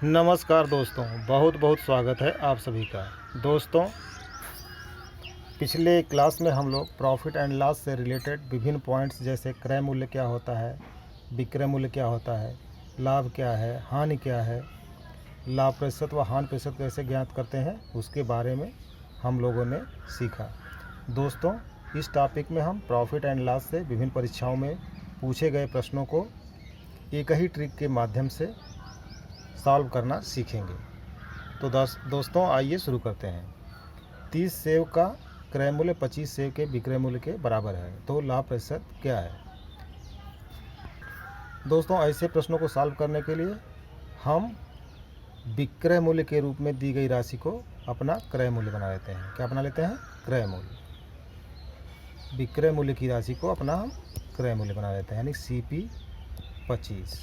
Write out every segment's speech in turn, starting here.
नमस्कार दोस्तों, बहुत बहुत स्वागत है आप सभी का। दोस्तों, पिछले क्लास में हम लोग प्रॉफिट एंड लॉस से रिलेटेड विभिन्न पॉइंट्स जैसे क्रय मूल्य क्या होता है, विक्रय मूल्य क्या होता है, लाभ क्या है, हानि क्या है, लाभ प्रतिशत व हानि प्रतिशत कैसे ज्ञात करते हैं, उसके बारे में हम लोगों ने सीखा। दोस्तों, इस टॉपिक में हम प्रॉफिट एंड लॉस से विभिन्न परीक्षाओं में पूछे गए प्रश्नों को एक ही ट्रिक के माध्यम से सॉल्व करना सीखेंगे। तो दोस्तों आइए शुरू करते हैं। 30 सेव का क्रय मूल्य 25 सेव के विक्रय मूल्य के बराबर है, तो लाभ प्रतिशत क्या है। दोस्तों, ऐसे प्रश्नों को सॉल्व करने के लिए हम विक्रय मूल्य के रूप में दी गई राशि को अपना क्रय मूल्य बना लेते हैं। क्या बना लेते हैं? क्रय मूल्य। विक्रय मूल्य की राशि को अपना हम क्रय मूल्य बना लेते हैं, यानी CP 25।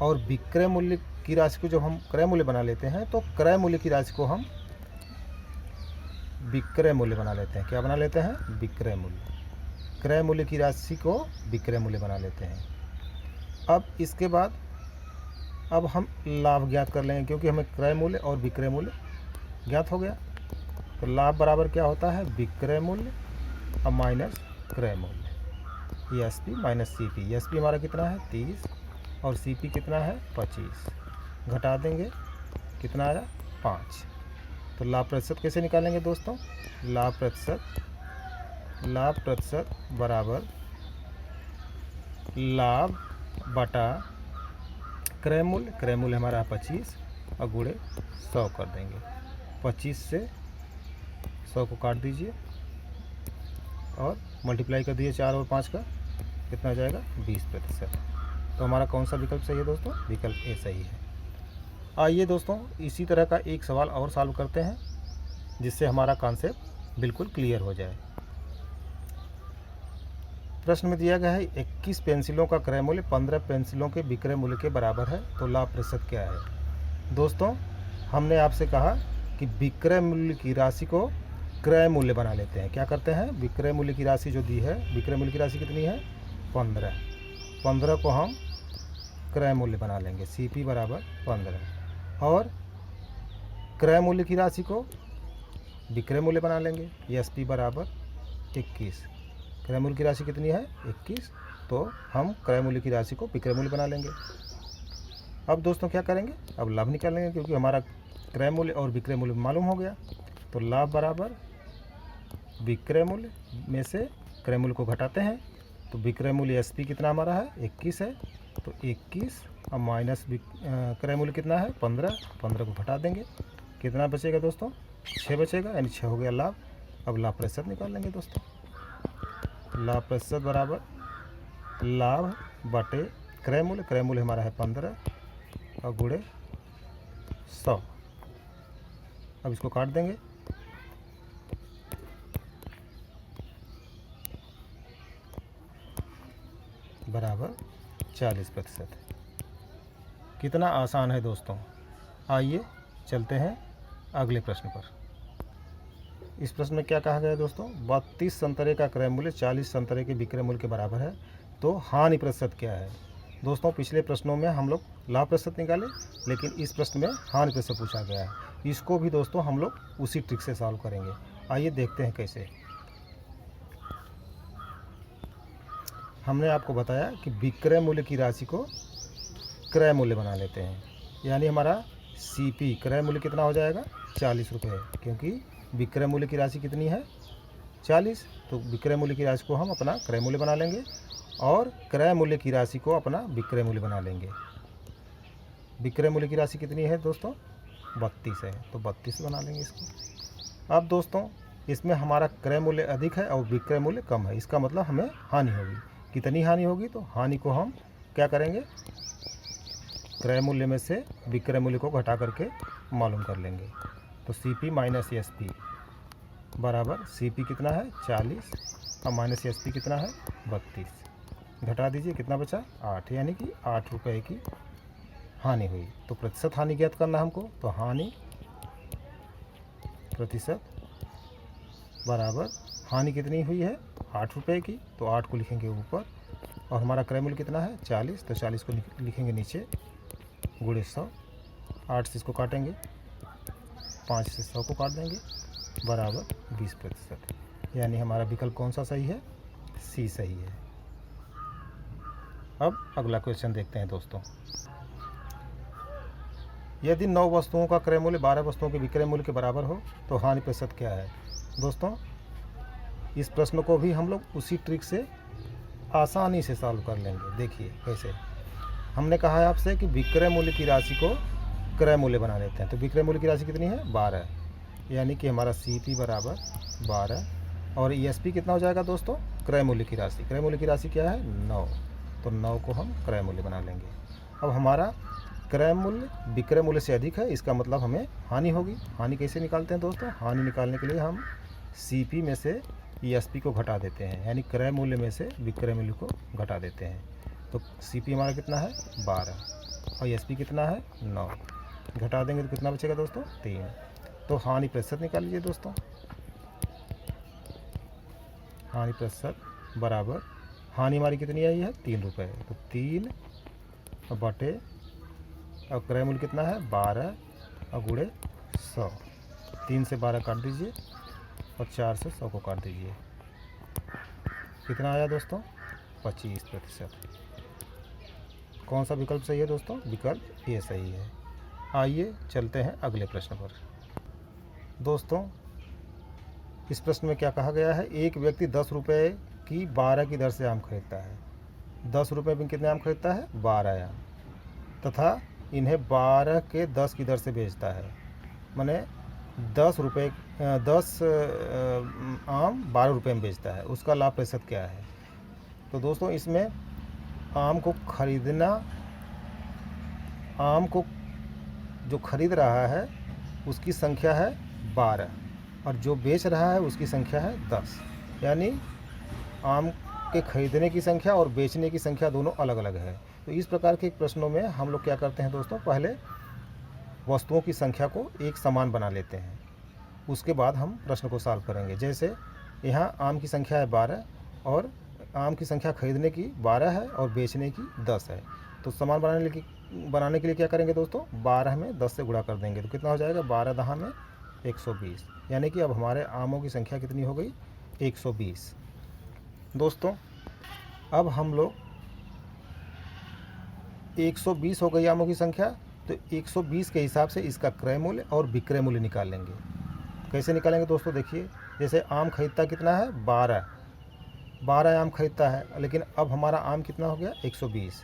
और विक्रय मूल्य की राशि को जब हम क्रय मूल्य बना लेते हैं तो क्रय मूल्य की राशि को हम विक्रय मूल्य बना लेते हैं। क्या बना लेते हैं? विक्रय मूल्य। क्रय मूल्य की राशि को विक्रय मूल्य बना लेते हैं। अब इसके बाद अब हम लाभ ज्ञात कर लेंगे, क्योंकि हमें क्रय मूल्य और विक्रय मूल्य ज्ञात हो गया। तो लाभ बराबर क्या होता है? विक्रय मूल्य अब माइनस क्रय मूल्य, SP माइनस CP। SP हमारा कितना है? 30 और CP कितना है? 25। घटा देंगे, कितना आया? 5। तो लाभ प्रतिशत कैसे निकालेंगे दोस्तों? लाभ प्रतिशत बराबर लाभ बटा क्रय मूल्य। क्रय मूल्य हमारा 25 और गुणे 100 कर देंगे। 25 से 100 को काट दीजिए और मल्टीप्लाई कर दीजिए 4 और 5 का, कितना आ जाएगा? 20%। तो हमारा कौन सा विकल्प सही है दोस्तों? विकल्प ए सही है। आइए दोस्तों, इसी तरह का एक सवाल और सॉल्व करते हैं, जिससे हमारा कॉन्सेप्ट बिल्कुल क्लियर हो जाए। प्रश्न में दिया गया है 21 पेंसिलों का क्रय मूल्य 15 पेंसिलों के विक्रय मूल्य के बराबर है, तो लाभ प्रतिशत क्या है। दोस्तों, हमने आपसे कहा कि विक्रय मूल्य की राशि को क्रय मूल्य बना लेते हैं। क्या करते हैं? विक्रय मूल्य की राशि जो दी है, विक्रय मूल्य की राशि कितनी है? 15 को हम क्रय मूल्य बना लेंगे, CP बराबर 15। और क्रय मूल्य की राशि को विक्रय मूल्य बना लेंगे, SP बराबर 21। क्रय मूल्य की राशि कितनी है? 21। तो हम क्रय मूल्य की राशि को विक्रय मूल्य बना लेंगे। अब दोस्तों क्या करेंगे? अब लाभ निकालेंगे, क्योंकि हमारा क्रय मूल्य और विक्रय मूल्य मालूम हो गया। तो लाभ बराबर विक्रय मूल्य में से क्रय मूल्य को घटाते हैं, तो विक्रय मूल्य SP कितना हमारा है? 21 है। तो 21 और माइनस क्रय मूल्य कितना है? 15 को घटा देंगे, कितना बचेगा दोस्तों? 6 बचेगा, यानी 6 हो गया लाभ। अब लाभ प्रतिशत निकाल लेंगे दोस्तों। लाभ प्रतिशत बराबर लाभ बटे क्रय मूल्य। क्रय मूल्य हमारा है 15 और गुणे 100। अब इसको काट देंगे, बराबर 40%। कितना आसान है दोस्तों। आइए चलते हैं अगले प्रश्न पर। इस प्रश्न में क्या कहा गया है दोस्तों? 32 संतरे का क्रय मूल्य 40 संतरे के विक्रय मूल्य के बराबर है, तो हानि प्रतिशत क्या है। दोस्तों, पिछले प्रश्नों में हम लोग लाभ प्रतिशत निकाले, लेकिन इस प्रश्न में हानि प्रतिशत पूछा गया है। इसको भी दोस्तों हम लोग उसी ट्रिक से सॉल्व करेंगे। आइए देखते हैं कैसे। हमने आपको बताया कि विक्रय मूल्य की राशि को क्रय मूल्य बना लेते हैं, यानी हमारा CP क्रय मूल्य कितना हो जाएगा? 40 रुपये, क्योंकि विक्रय मूल्य की राशि कितनी है? 40। तो विक्रय मूल्य की राशि को हम अपना क्रय मूल्य बना लेंगे और क्रय मूल्य की राशि को अपना विक्रय मूल्य बना लेंगे। विक्रय मूल्य की राशि कितनी है दोस्तों? 32 है, तो 32 बना लेंगे इसको। अब दोस्तों, इसमें हमारा क्रय मूल्य अधिक है और विक्रय मूल्य कम है, इसका मतलब हमें हानि होगी। कितनी हानि होगी? तो हानि को हम क्या करेंगे? क्रय मूल्य में से विक्रय मूल्य को घटा करके मालूम कर लेंगे। तो CP माइनस SP बराबर CP कितना है? 40 और माइनस SP कितना है? 32। घटा दीजिए, कितना बचा? 8, यानी कि 8 रुपये की हानि हुई। तो प्रतिशत हानि ज्ञात करना हमको, तो हानि प्रतिशत बराबर हानि कितनी हुई है? 8 रुपये की, तो 8 को लिखेंगे ऊपर और हमारा क्रय मूल्य कितना है? 40, तो 40 को लिखेंगे नीचे, गुणे 100। 8 से इसको काटेंगे, 5 से 100 को काट देंगे, बराबर 20%। यानी हमारा विकल्प कौन सा सही है? सी सही है। अब अगला क्वेश्चन देखते हैं दोस्तों। यदि 9 वस्तुओं का क्रय मूल्य 12 वस्तुओं के विक्रय मूल्य के बराबर हो तो हानि प्रतिशत क्या है? दोस्तों, इस प्रश्न को भी हम लोग उसी ट्रिक से आसानी से सॉल्व कर लेंगे। देखिए कैसे। हमने कहा है आपसे कि विक्रय मूल्य की राशि को क्रय मूल्य बना लेते हैं। तो विक्रय मूल्य की राशि कितनी है? 12। यानी कि हमारा CP बराबर 12 और ESP कितना हो जाएगा दोस्तों? क्रय मूल्य की राशि। क्रय मूल्य की राशि क्या है? 9। तो 9 को हम क्रय मूल्य बना लेंगे। अब हमारा क्रय मूल्य विक्रय मूल्य से अधिक है, इसका मतलब हमें हानि होगी। हानि कैसे निकालते हैं दोस्तों? हानि निकालने के लिए हम CP में से ESP को घटा देते हैं, यानी क्रय मूल्य में से विक्रय मूल्य को घटा देते हैं। तो CP हमारा कितना है? 12 और ESP कितना है? 9। घटा देंगे तो कितना बचेगा दोस्तों? 3। तो हानि प्रतिशत निकाल लीजिए दोस्तों। हानि प्रतिशत बराबर, हानि हमारी कितनी आई है? 3 रुपये। तो 3 बटे, और क्रय मूल्य कितना है? 12 और गुणे 100। 3 से 12 काट दीजिए और 4 से 100 को काट दीजिए। कितना आया दोस्तों? 25%। कौन सा विकल्प सही है दोस्तों? विकल्प ए सही है। आइए चलते हैं अगले प्रश्न पर। दोस्तों, इस प्रश्न में क्या कहा गया है? एक व्यक्ति 10 रुपये की 12 की दर से आम खरीदता है। 10 रुपये में कितने आम खरीदता है? 12 आम, तथा इन्हें 12 के 10 की दर से बेचता है। माने 10 आम 12 रुपये में बेचता है। उसका लाभ प्रतिशत क्या है? तो दोस्तों, इसमें आम को जो खरीद रहा है उसकी संख्या है 12 और जो बेच रहा है उसकी संख्या है 10। यानी आम के खरीदने की संख्या और बेचने की संख्या दोनों अलग अलग है। तो इस प्रकार के प्रश्नों में हम लोग क्या करते हैं दोस्तों? पहले वस्तुओं की संख्या को एक समान बना लेते हैं, उसके बाद हम प्रश्न को सॉल्व करेंगे। जैसे यहाँ आम की संख्या है 12 और आम की संख्या खरीदने की 12 है और बेचने की 10 है। तो समान बनाने के लिए क्या करेंगे दोस्तों? 12 में 10 से गुणा कर देंगे तो कितना हो जाएगा? 12 दहा में 120। यानी कि अब हमारे आमों की संख्या कितनी हो गई? 120। दोस्तों, अब हम लोग 120 हो गई आमों की संख्या, तो 120 के हिसाब से इसका क्रय मूल्य और विक्रय मूल्य निकाल लेंगे। कैसे निकालेंगे दोस्तों? देखिए, जैसे आम खरीदता कितना है? 12 आम खरीदता है, लेकिन अब हमारा आम कितना हो गया? 120।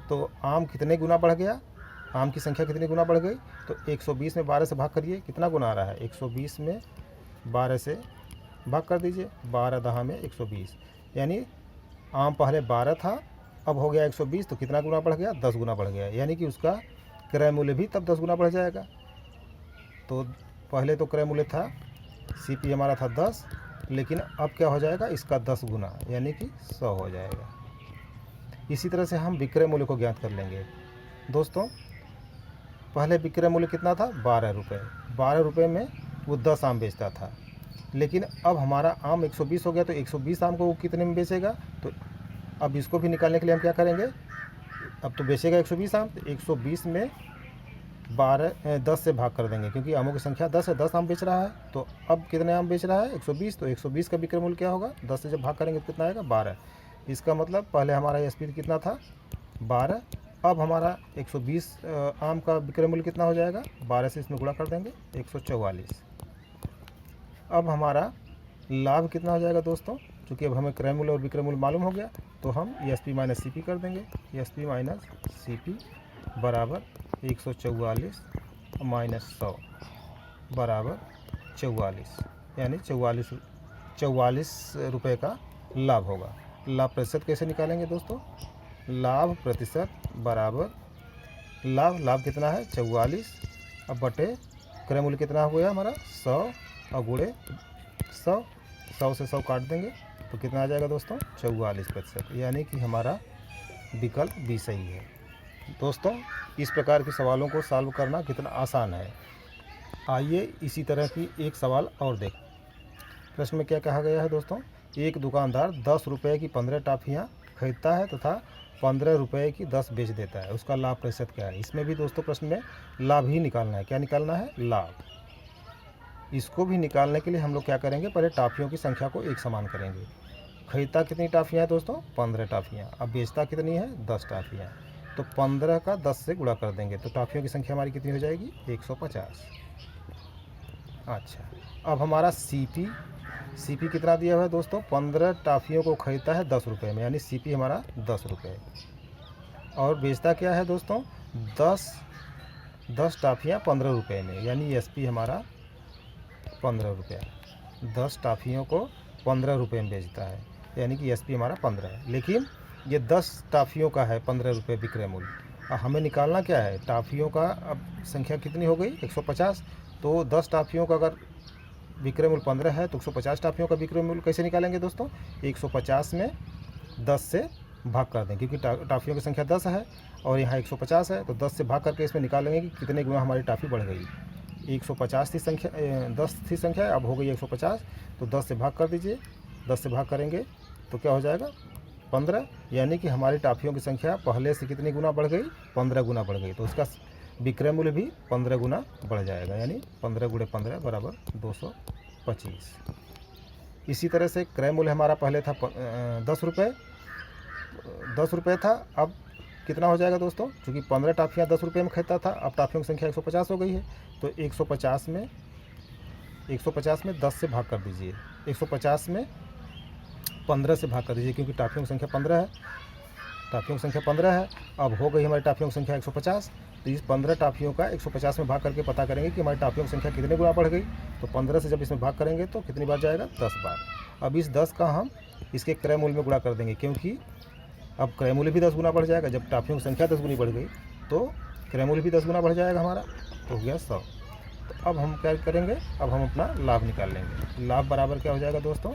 तो आम कितने गुना बढ़ गया? आम की संख्या कितनी गुना बढ़ गई? तो 120 में 12 से भाग करिए, कितना गुना आ रहा है? 120 में 12 से भाग कर दीजिए, 12 दहा में 120। यानी आम पहले 12 था, अब हो गया 120, तो कितना गुना बढ़ गया? 10 गुना बढ़ गया। यानी कि उसका क्रय मूल्य भी तब 10 गुना बढ़ जाएगा। तो पहले तो क्रय मूल्य था, CP हमारा था 10, लेकिन अब क्या हो जाएगा? इसका 10 गुना, यानी कि 100 हो जाएगा। इसी तरह से हम विक्रय मूल्य को ज्ञात कर लेंगे। दोस्तों, पहले विक्रय मूल्य कितना था? 12 रुपये। 12 रुपये में वो 10 आम बेचता था, लेकिन अब हमारा आम 120 हो गया, तो 120 आम को वो कितने में बेचेगा? तो अब इसको भी निकालने के लिए हम क्या करेंगे? अब तो बेचेगा 120 आम, तो 120 में 10 से भाग कर देंगे, क्योंकि आमों की संख्या 10 है, 10 आम बेच रहा है। तो अब कितने आम बेच रहा है? 120। तो 120 का विक्रय मूल्य क्या होगा? 10 से जब भाग करेंगे तो कितना आएगा? 12। इसका मतलब पहले हमारा ESP कितना था? 12। अब हमारा 120 आम का विक्रय मूल्य कितना हो जाएगा? 12 से इसमें गुणा कर देंगे, 144। अब हमारा लाभ कितना हो जाएगा दोस्तों? क्योंकि अब हमें क्रय मूल्य और विक्रय मूल्य मालूम हो गया, तो हम ESP माइनस CP कर देंगे। ESP माइनस CP बराबर 144 माइनस 100 बराबर 44, यानी 44 रुपये का लाभ होगा। लाभ प्रतिशत कैसे निकालेंगे दोस्तों? लाभ प्रतिशत बराबर लाभ कितना है? 44, अब बटे क्रय मूल्य कितना हो गया हमारा? 100 और गुणे 100 से 100 काट देंगे तो कितना आ जाएगा दोस्तों? 44%। यानी कि हमारा विकल्प B सही है। दोस्तों, इस प्रकार के सवालों को सॉल्व करना कितना आसान है। आइए इसी तरह की एक सवाल और देखें। प्रश्न में क्या कहा गया है दोस्तों? एक दुकानदार 10 रुपये की 15 टॉफ़ियाँ खरीदता है तथा ₹15 की 10 बेच देता है, उसका लाभ प्रतिशत क्या है। इसमें भी दोस्तों प्रश्न में लाभ ही निकालना है। क्या निकालना है? लाभ। इसको भी निकालने के लिए हम लोग क्या करेंगे, पहले टॉफ़ियों की संख्या को एक समान करेंगे। खरीदता कितनी टॉफ़ियाँ हैं दोस्तों? 15 टॉफ़ियाँ। अब बेचता कितनी है? 10 टॉफ़ियाँ। तो 15 का 10 से गुणा कर देंगे तो टॉफ़ियों की संख्या हमारी कितनी हो जाएगी? 150। अच्छा, अब हमारा सीपी कितना दिया हुआ है दोस्तों? 15 टॉफ़ियों को खरीदता है ₹10 में, यानी सीपी हमारा ₹10। और बेचता क्या है दोस्तों? 10 टॉफ़ियाँ ₹15 में, यानी एसपी हमारा ₹15। 10 टॉफ़ियों को ₹15 में बेचता है, यानी कि एसपी हमारा 15 है। लेकिन ये 10 टॉफ़ियों का है ₹15 विक्रय मूल्य। अब हमें निकालना क्या है? टॉफ़ियों का अब संख्या कितनी हो गई? 150। तो 10 टॉफ़ियों का अगर विक्रय मूल्य 15 है तो 150 टॉफ़ियों का विक्रय मूल्य कैसे निकालेंगे दोस्तों? 150 में 10 से भाग कर दें, क्योंकि टॉफ़ियों की संख्या 10 है और यहाँ 150 है, तो 10 से भाग करके इसमें निकालेंगे कि कितने गुना हमारी टॉफ़ी बढ़ गई। 150 थी संख्या, 10 थी संख्या, अब हो गई 150, तो 10 से भाग कर दीजिए। 10 से भाग करेंगे तो क्या हो जाएगा? 15, यानी कि हमारी टॉफ़ियों की संख्या पहले से कितनी गुना बढ़ गई? 15 गुना बढ़ गई। तो उसका विक्रय मूल्य भी 15 गुना बढ़ जाएगा, यानी 15 × 15 बराबर 225। इसी तरह से क्रय मूल्य हमारा पहले था ₹10 था, अब कितना हो जाएगा दोस्तों? चूँकि 15 टॉफ़ियाँ ₹10 में खरीदता था, अब टॉफ़ियों की संख्या 150 हो गई है, तो 150 में 10 से भाग कर दीजिए। 150 में 15 से भाग कर दीजिए, क्योंकि टॉफ़ियों की संख्या 15 है। टॉफ़ियों की संख्या 15 है, अब हो गई हमारी टॉफ़ियों की संख्या 150। तो इस 15 टॉफ़ियों का 150 में भाग करके पता करेंगे कि हमारी टॉफ़ियों की संख्या कितने गुना बढ़ गई। तो 15 से जब इसमें भाग करेंगे तो कितनी बार जाएगा? 10 बार। अब इस 10 का हम इसके क्रय मूल्य में गुणा कर देंगे, क्योंकि अब क्रय मूल्य भी 10 गुना बढ़ जाएगा। जब टॉफ़ियों की संख्या 10 गुनी बढ़ गई तो क्रय मूल्य भी 10 गुना बढ़ जाएगा हमारा, तो हो गया 100। तो अब हम क्या करेंगे? अब हम अपना लाभ निकाल लेंगे। लाभ बराबर क्या हो जाएगा दोस्तों?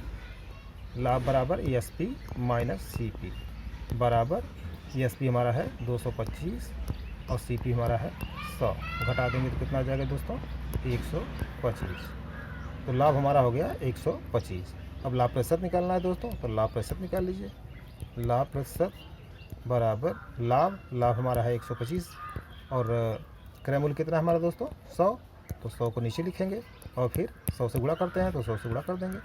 लाभ बराबर एसपी माइनस सीपी बराबर, एसपी हमारा है 225 और सीपी हमारा है 100। घटा देंगे तो कितना आ जाएगा दोस्तों? 125। तो लाभ हमारा हो गया 125। अब लाभ प्रतिशत निकालना है दोस्तों, तो लाभ प्रतिशत निकाल लीजिए। लाभ प्रतिशत बराबर लाभ हमारा है 125 और क्रय मूल्य कितना है हमारा दोस्तों? 100। तो 100 को नीचे लिखेंगे और फिर 100 से गुणा करते हैं, तो 100 से गुणा कर देंगे।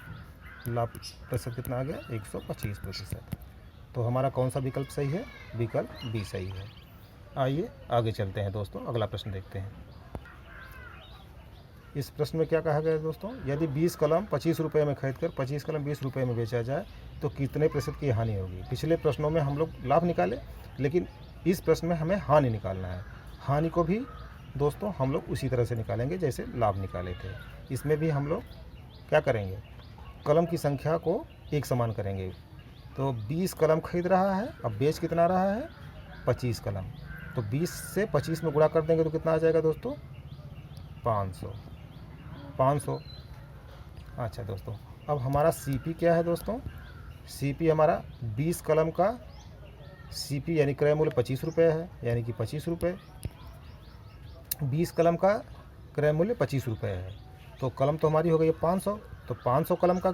लाभ प्रतिशत कितना आ गया? 125%। तो हमारा कौन सा विकल्प सही है? विकल्प बी सही है। आइए आगे चलते हैं दोस्तों, अगला प्रश्न देखते हैं। इस प्रश्न में क्या कहा गया है दोस्तों? यदि 20 कलम ₹25 में खरीदकर 25 कलम ₹20 में बेचा जाए तो कितने प्रतिशत की हानि होगी? पिछले प्रश्नों में हम लोग लाभ निकाले, लेकिन इस प्रश्न में हमें हानि निकालना है। हानि को भी दोस्तों हम लोग उसी तरह से निकालेंगे जैसे लाभ निकाले थे। इसमें भी हम लोग क्या करेंगे? कलम की संख्या को एक समान करेंगे। तो 20 कलम खरीद रहा है, अब बेच कितना रहा है? 25 कलम। तो 20 से 25 में गुणा कर देंगे तो कितना आ जाएगा दोस्तों? 500। अच्छा दोस्तों, अब हमारा सीपी क्या है दोस्तों? सीपी हमारा 20 कलम का सीपी यानी क्रय मूल्य ₹25 है, यानी कि ₹25। 20 कलम का क्रय मूल्य ₹25 है, तो कलम तो हमारी हो गई है 500। तो 500 कलम का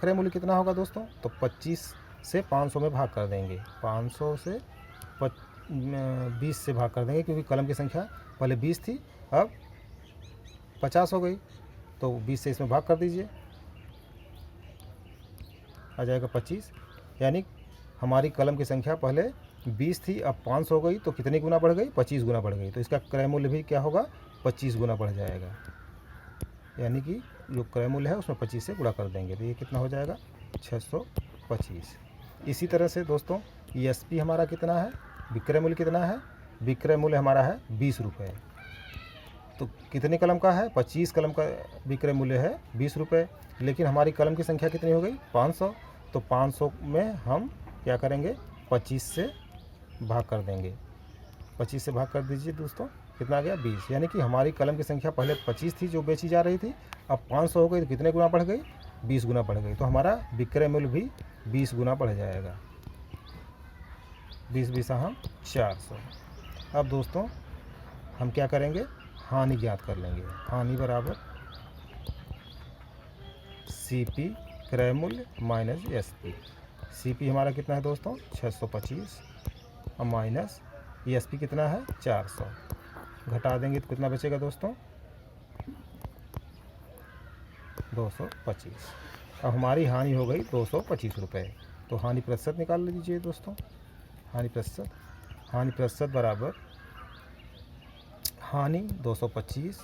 क्रय मूल्य कितना होगा दोस्तों? तो 25 से 500 में भाग कर देंगे। 500 से 20 से भाग कर देंगे, क्योंकि कलम की संख्या पहले 20 थी, अब 50 हो गई। तो 20 से इसमें भाग कर दीजिए, आ जाएगा 25। यानी हमारी कलम की संख्या पहले 20 थी, अब 500 हो गई, तो कितनी गुना बढ़ गई? 25 गुना बढ़ गई। तो इसका क्रय मूल्य भी क्या होगा? 25 गुना बढ़ जाएगा। यानी कि जो क्रय मूल्य है उसमें 25 से गुणा कर देंगे, तो ये कितना हो जाएगा? 625। इसी तरह से दोस्तों एसपी हमारा कितना है? विक्रय मूल्य कितना है? विक्रय मूल्य हमारा है ₹20। तो कितनी कलम का है? 25 कलम का विक्रय मूल्य है ₹20, लेकिन हमारी कलम की संख्या कितनी हो गई? 500। तो 500 में हम क्या करेंगे? 25 से भाग कर देंगे। 25 से भाग कर दीजिए दोस्तों, कितना आ गया? 20। यानी कि हमारी कलम की संख्या पहले 25 थी जो बेची जा रही थी, अब 500 हो गई, तो कितने गुना बढ़ गई? 20 गुना बढ़ गई। तो हमारा विक्रय मूल्य भी 20 गुना बढ़ जाएगा। 20 20 हम 400। अब दोस्तों हम क्या करेंगे? हानि ज्ञात कर लेंगे। हानि बराबर सीपी क्रय मूल्य माइनस एसपी। सीपी हमारा कितना है दोस्तों? 625 और माइनस ESP कितना है 400, घटा देंगे तो कितना बचेगा दोस्तों 225। अब हमारी हानि हो गई 225 रुपये। तो हानि प्रतिशत निकाल लीजिए दोस्तों। हानि प्रतिशत बराबर हानि 225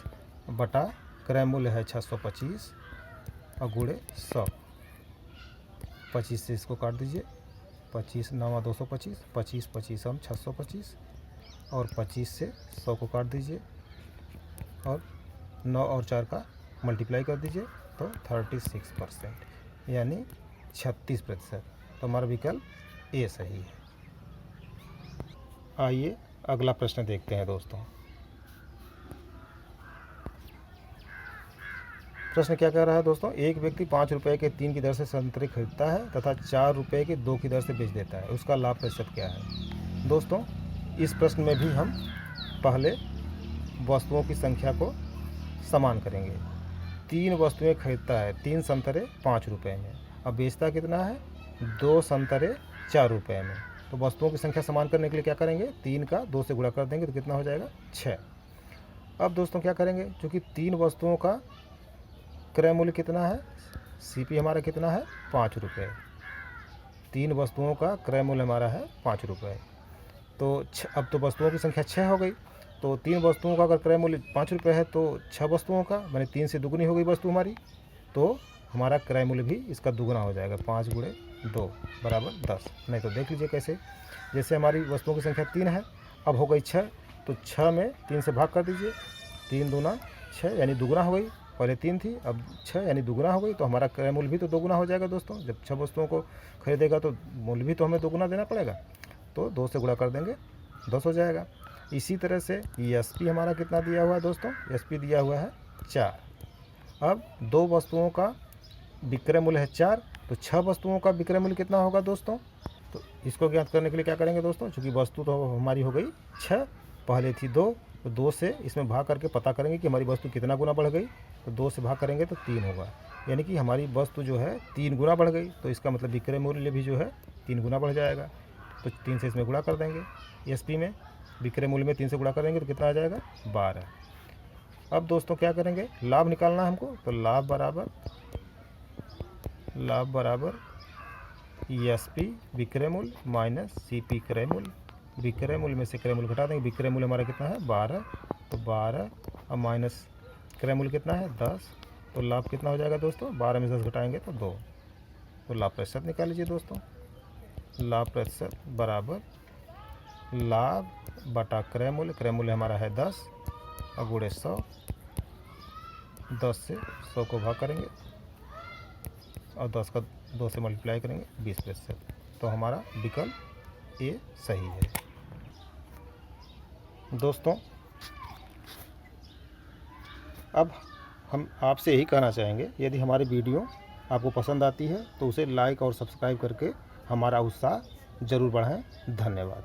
बटा क्रय मूल्य है 625 और गुणे 100। 25 से इसको काट दीजिए, 25 9 225, 25 25 हम 625 और 25 से 100 को काट दीजिए और 9 और 4 का मल्टीप्लाई कर दीजिए तो 36% यानी 36%। तो हमारा विकल्प ए सही है। आइए अगला प्रश्न देखते हैं दोस्तों। प्रश्न क्या कह रहा है दोस्तों, एक व्यक्ति 5 रुपये के 3 की दर से संतरे खरीदता है तथा 4 रुपये के 2 की दर से बेच देता है, उसका लाभ प्रतिशत क्या है। दोस्तों इस प्रश्न में भी हम पहले वस्तुओं की संख्या को समान करेंगे। 3 वस्तुएं खरीदता है, 3 संतरे 5 रुपये में, अब बेचता कितना है 2 संतरे 4 रुपये में। तो वस्तुओं की संख्या समान करने के लिए क्या करेंगे, 3 का 2 से गुणा कर देंगे तो कितना हो जाएगा 6। अब दोस्तों क्या करेंगे, चूँकि 3 वस्तुओं का क्रय मूल्य कितना है, CP हमारा कितना है 5 रुपये, 3 वस्तुओं का क्रय मूल्य हमारा है 5 रुपये। तो अब तो वस्तुओं की संख्या 6 हो गई। तो 3 वस्तुओं का अगर क्रय मूल्य 5 रुपये है तो 6 वस्तुओं का मैंने 3 से दुगुनी हो गई वस्तु हमारी, तो हमारा क्रय मूल्य भी इसका दुगुना हो जाएगा। 5 गुणे 2 बराबर 10। नहीं तो देख लीजिए कैसे, जैसे हमारी वस्तुओं की संख्या 3 है, अब हो गई 6, तो 6 में 3 से भाग कर दीजिए, 3 दूना 6 यानी दुगुना हो गई। पहले 3 थी अब 6 यानी दुगुना हो गई, तो हमारा क्रय मूल्य भी तो दोगुना हो जाएगा दोस्तों। जब 6 वस्तुओं को खरीदेगा तो मूल्य भी तो हमें दोगुना देना पड़ेगा, तो 2 से गुणा कर देंगे 10 हो जाएगा। इसी तरह से ESP हमारा कितना दिया हुआ है दोस्तों, ESP दिया हुआ है 4। अब 2 वस्तुओं का विक्रय मूल्य है 4, तो 6 वस्तुओं का विक्रय मूल्य कितना होगा दोस्तों। तो इसको ज्ञात करने के लिए क्या करेंगे दोस्तों, चूँकि वस्तु तो हमारी हो गई 6, पहले थी 2, तो 2 से इसमें भाग करके पता करेंगे कि हमारी वस्तु कितना गुना बढ़ गई। तो 2 से भाग करेंगे तो 3 होगा, यानी कि हमारी वस्तु जो है 3 गुना बढ़ गई। तो इसका मतलब विक्रय मूल्य भी जो है 3 गुना बढ़ जाएगा। तो 3 से इसमें गुणा कर देंगे, ESP में विक्रय मूल्य में 3 से गुणा करेंगे तो कितना आ जाएगा 12। अब दोस्तों क्या करेंगे, लाभ निकालना है हमको, तो लाभ बराबर ESP विक्रय मूल्य माइनस CP क्रय मूल्य। विक्रय मूल्य में से क्रय मूल्य घटा देंगे, विक्रय मूल्य हमारा कितना है 12, तो 12 और माइनस क्रय मूल्य कितना है 10, तो लाभ कितना हो जाएगा दोस्तों, 12 में 10 घटाएंगे तो 2। तो लाभ प्रतिशत निकाल लीजिए दोस्तों। लाभ प्रतिशत बराबर लाभ बटा क्रय मूल्य हमारा है 10 और गुणे 100, 10 से 100 को भाग करेंगे और 10 का 2 से मल्टीप्लाई करेंगे 20%। तो हमारा विकल्प ए सही है। दोस्तों अब हम आपसे यही कहना चाहेंगे, यदि हमारी वीडियो आपको पसंद आती है तो उसे लाइक और सब्सक्राइब करके हमारा उत्साह ज़रूर बढ़ाएं। धन्यवाद।